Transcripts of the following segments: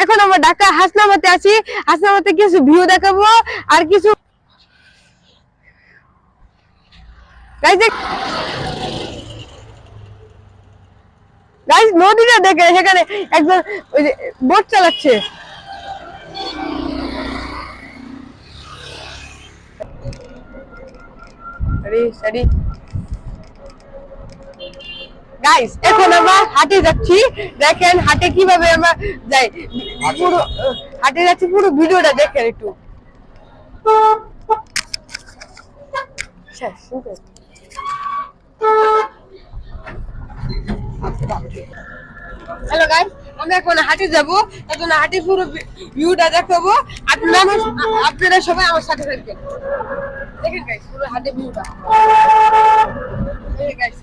এখন আমরা ঢাকা হাসনাবাদে আছি। হাসনাবাদে কিছু ভিউ দেখাবো আর কিছু গাইস নদীটা দেখে, সেখানে একজন ওই যে বোট চালাচ্ছে। গাইস এখন আমরা হাটে যাচ্ছি, দেখেন হাটে কিভাবে আমরা যাই, পুরো হাটে যাচ্ছি, পুরো ভিডিওটা দেখেন একটু। হ্যালো গাইস, আমরা এখন হাটে যাব, এখন হাটে পুরো ভিউটা দেখাবো। আপনারা সবাই আমার সাথে থাকবেন। দেখেন গাইস পুরো হাটে ভিউটা। এই গাইস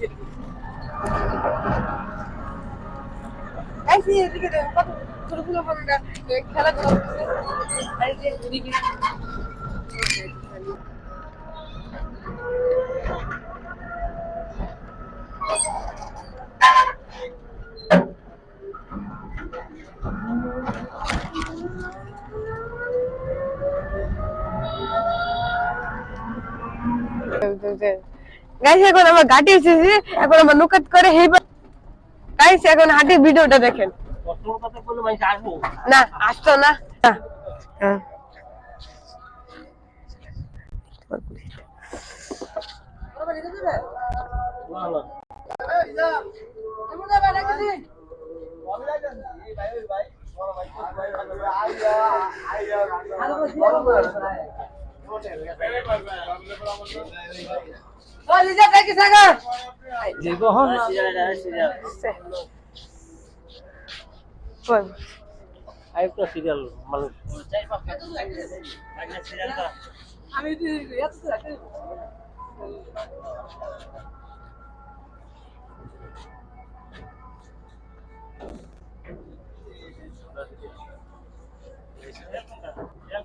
এদিকে দেখুন কত ছোট ছোট বাচ্চারা খেলাধুলা করছে। এই যে এদিকে গাইস এখন আমার ঘাটে এসেছি, এখন আমার নুকাত করে গাইস এখন হাটের ভিডিওটা দেখেন। না আসতো না।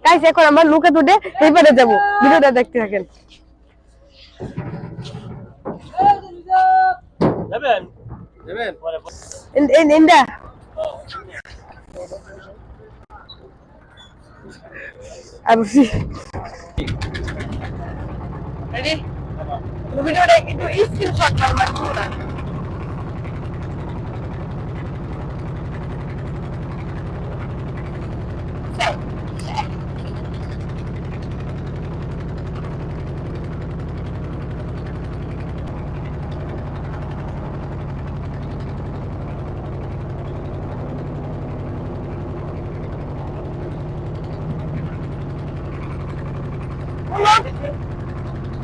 গাইস এখন আমরা লুকে তুলে এইবারে যাবো, ভিডিওটা দেখতে থাকেন। ইন্দা রেডি, ভিডিওটা একটু স্ক্রিনশট করবা না।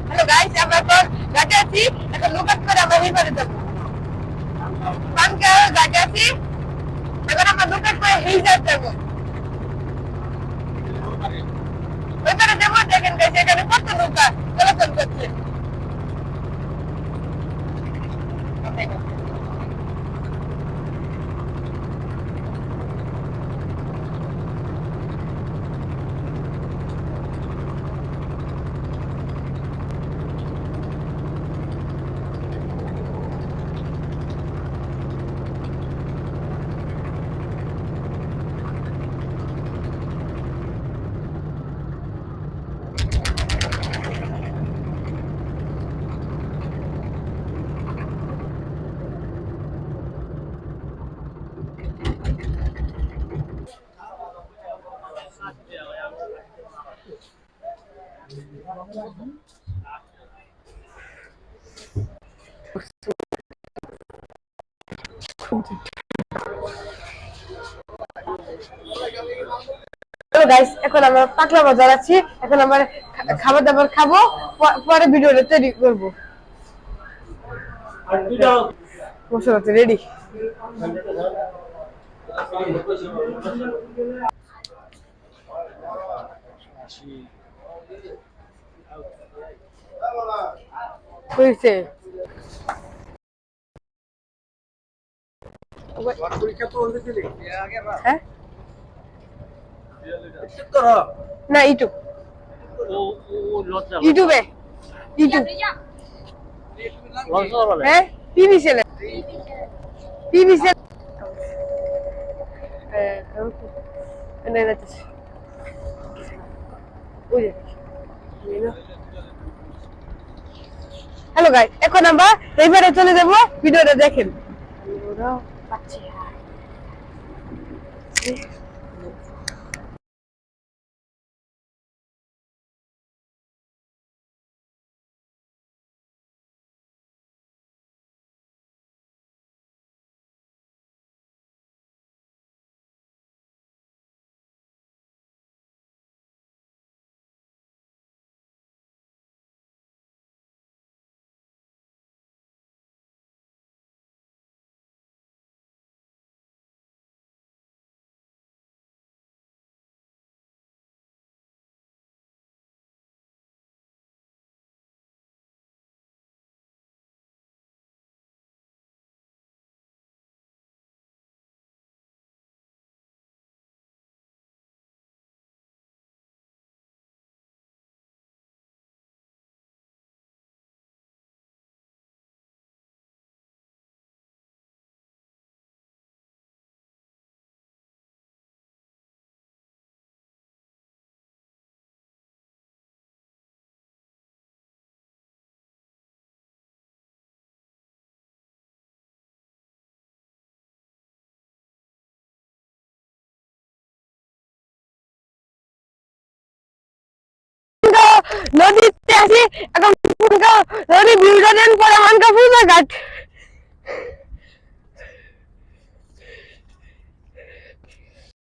হ্যালো গাইস, আমরা এখন ঘাটে আছি, এখন লুকাত করে আমরা এইবারে যাবো। ঘাটে আছি, এখন আমরা লুকাত করে এইবার যাবো। ওইবারে যাবো, দেখেন গাইস এখানে কত নৌকা চলাচল করছে। গাইস এখন আমরা পাকলা বাজার আছি, এখন আমরা খাবার দাবার খাবো, পরে ভিডিওটা তৈরি করবো। মশলা রেডি। হয়েছে না ইউটিউবে হ্যাঁ টিভি চ্যানেল এনে যাচ্ছে ওই যে হ্যালো গাইস, এখন আমরা এইবারে চলে যাব, ভিডিওটা দেখেন। ওরা পাচ্ছে নদীতে আসি এখন নদী ভিউটা দেন পরে হানকা পূজা ঘাট